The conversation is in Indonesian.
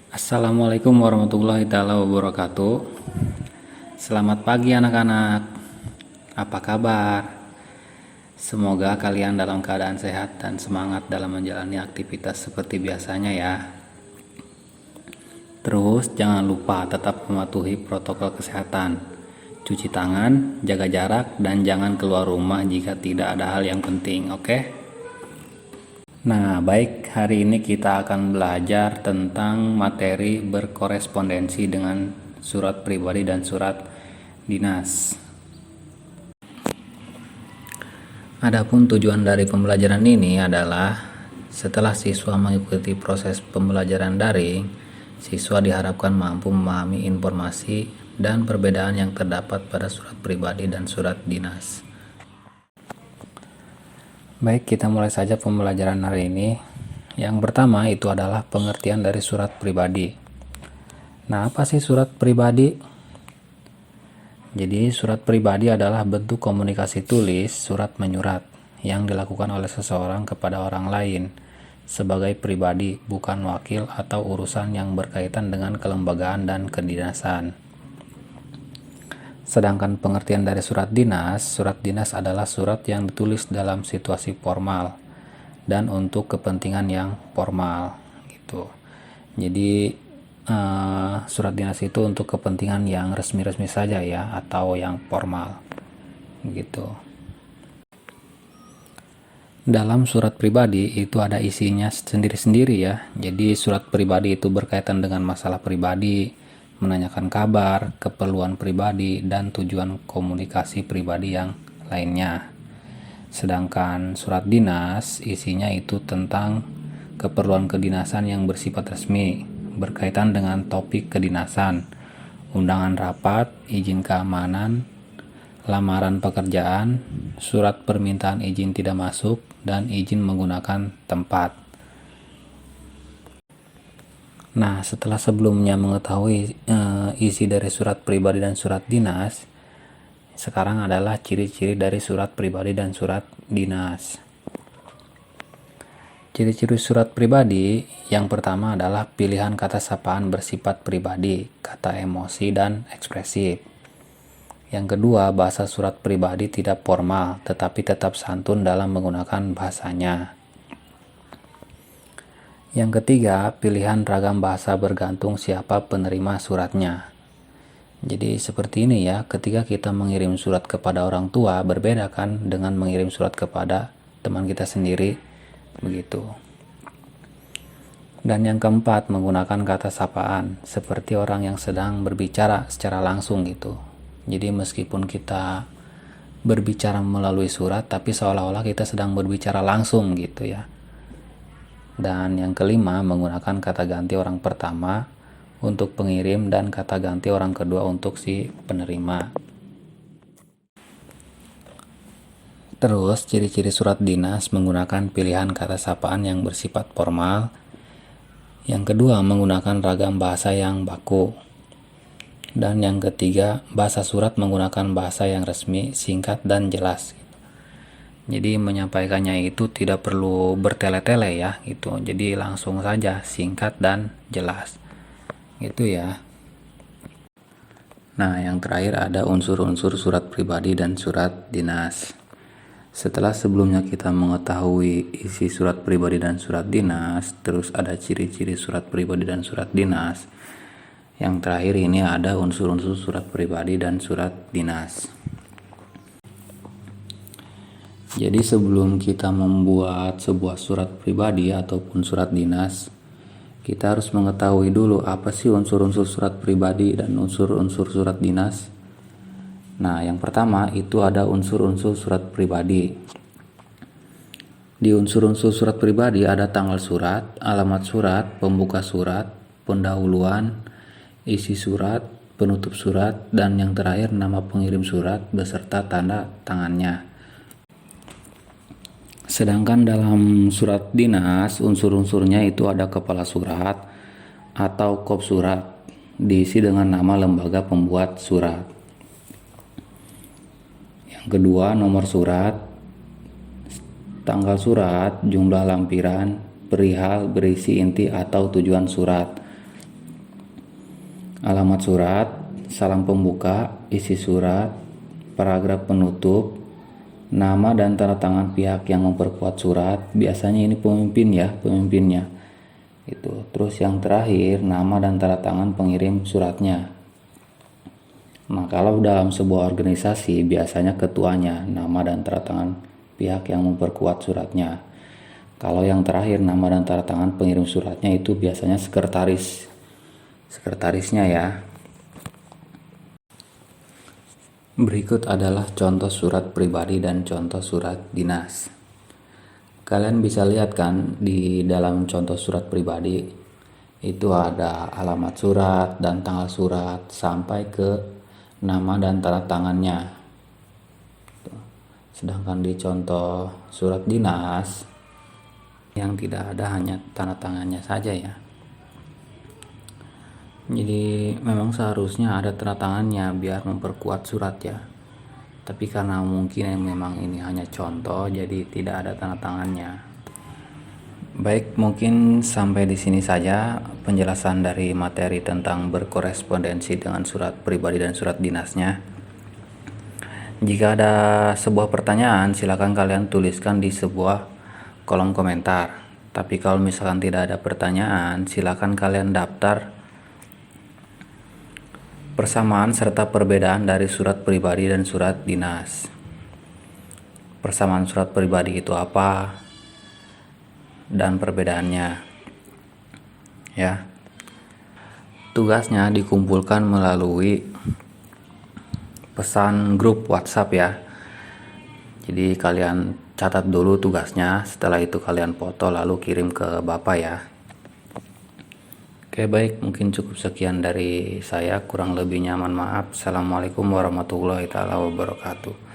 Assalamualaikum warahmatullahi taala wabarakatuh. Selamat pagi anak-anak. Apa kabar? Semoga kalian dalam keadaan sehat dan semangat dalam menjalani aktivitas seperti biasanya ya. Terus jangan lupa tetap mematuhi protokol kesehatan. Cuci tangan, jaga jarak, dan jangan keluar rumah jika tidak ada hal yang penting, oke? Nah, baik, hari ini kita akan belajar tentang materi berkorespondensi dengan surat pribadi dan surat dinas. Adapun tujuan dari pembelajaran ini adalah setelah siswa mengikuti proses pembelajaran daring, siswa diharapkan mampu memahami informasi dan perbedaan yang terdapat pada surat pribadi dan surat dinas. Baik, kita mulai saja pembelajaran hari ini. Yang pertama itu adalah pengertian dari surat pribadi. Nah, apa sih surat pribadi? Jadi, surat pribadi adalah bentuk komunikasi tulis, surat menyurat, yang dilakukan oleh seseorang kepada orang lain sebagai pribadi, bukan wakil atau urusan yang berkaitan dengan kelembagaan dan kedinasan. Sedangkan pengertian dari surat dinas adalah surat yang ditulis dalam situasi formal dan untuk kepentingan yang formal gitu. Jadi surat dinas itu untuk kepentingan yang resmi-resmi saja ya, atau yang formal gitu. Dalam surat pribadi itu ada isinya sendiri-sendiri ya. Jadi surat pribadi itu berkaitan dengan masalah pribadi, menanyakan kabar, keperluan pribadi, dan tujuan komunikasi pribadi yang lainnya. Sedangkan surat dinas isinya itu tentang keperluan kedinasan yang bersifat resmi, berkaitan dengan topik kedinasan, undangan rapat, izin keamanan, lamaran pekerjaan, surat permintaan izin tidak masuk, dan izin menggunakan tempat. Nah, setelah sebelumnya mengetahui isi dari surat pribadi dan surat dinas, sekarang adalah ciri-ciri dari surat pribadi dan surat dinas. Ciri-ciri surat pribadi yang pertama adalah pilihan kata sapaan bersifat pribadi, kata emosi, dan ekspresif. Yang kedua, bahasa surat pribadi tidak formal, tetapi tetap santun dalam menggunakan bahasanya. Yang ketiga, pilihan ragam bahasa bergantung siapa penerima suratnya. Jadi seperti ini ya, ketika kita mengirim surat kepada orang tua, berbeda kan dengan mengirim surat kepada teman kita sendiri, begitu. Dan yang keempat, menggunakan kata sapaan, seperti orang yang sedang berbicara secara langsung gitu. Jadi meskipun kita berbicara melalui surat, tapi seolah-olah kita sedang berbicara langsung gitu ya. Dan yang kelima, menggunakan kata ganti orang pertama untuk pengirim dan kata ganti orang kedua untuk si penerima. Terus, ciri-ciri surat dinas menggunakan pilihan kata sapaan yang bersifat formal. Yang kedua, menggunakan ragam bahasa yang baku. Dan yang ketiga, bahasa surat menggunakan bahasa yang resmi, singkat, dan jelas. Jadi menyampaikannya itu tidak perlu bertele-tele ya gitu. Jadi langsung saja, singkat dan jelas. Gitu ya. Nah, yang terakhir ada unsur-unsur surat pribadi dan surat dinas. Setelah sebelumnya kita mengetahui isi surat pribadi dan surat dinas, terus ada ciri-ciri surat pribadi dan surat dinas. Yang terakhir ini ada unsur-unsur surat pribadi dan surat dinas. Jadi sebelum kita membuat sebuah surat pribadi ataupun surat dinas, kita harus mengetahui dulu apa sih unsur-unsur surat pribadi dan unsur-unsur surat dinas. Nah, yang pertama itu ada unsur-unsur surat pribadi. Di unsur-unsur surat pribadi ada tanggal surat, alamat surat, pembuka surat, pendahuluan, isi surat, penutup surat, dan yang terakhir nama pengirim surat beserta tanda tangannya. Sedangkan dalam surat dinas, unsur-unsurnya itu ada kepala surat atau kop surat, diisi dengan nama lembaga pembuat surat. Yang kedua, nomor surat, tanggal surat, jumlah lampiran, perihal berisi inti atau tujuan surat. alamat surat, salam pembuka, isi surat, paragraf penutup, nama dan tanda tangan pihak yang memperkuat surat. Biasanya ini pemimpin ya, pemimpinnya. Itu. Terus yang terakhir, nama dan tanda tangan pengirim suratnya. Nah, kalau dalam sebuah organisasi biasanya ketuanya, nama dan tanda tangan pihak yang memperkuat suratnya. Kalau yang terakhir, nama dan tanda tangan pengirim suratnya itu biasanya sekretarisnya ya. Berikut adalah contoh surat pribadi dan contoh surat dinas. Kalian bisa lihat kan di dalam contoh surat pribadi itu ada alamat surat dan tanggal surat sampai ke nama dan tanda tangannya. Sedangkan di contoh surat dinas yang tidak ada hanya tanda tangannya saja ya. Jadi memang seharusnya ada tanda tangannya biar memperkuat surat ya. Tapi karena mungkin memang ini hanya contoh jadi tidak ada tanda tangannya. Baik, mungkin sampai di sini saja penjelasan dari materi tentang berkorespondensi dengan surat pribadi dan surat dinasnya. Jika ada sebuah pertanyaan, silakan kalian tuliskan di sebuah kolom komentar. Tapi kalau misalkan tidak ada pertanyaan, silakan kalian daftar persamaan serta perbedaan dari surat pribadi dan surat dinas. Persamaan surat pribadi itu apa dan perbedaannya ya. Tugasnya dikumpulkan melalui pesan grup WhatsApp ya. Jadi kalian catat dulu tugasnya, setelah itu kalian foto lalu kirim ke Bapak ya. Oke baik, mungkin cukup sekian dari saya, kurang lebihnya mohon maaf. Assalamualaikum warahmatullahi wabarakatuh.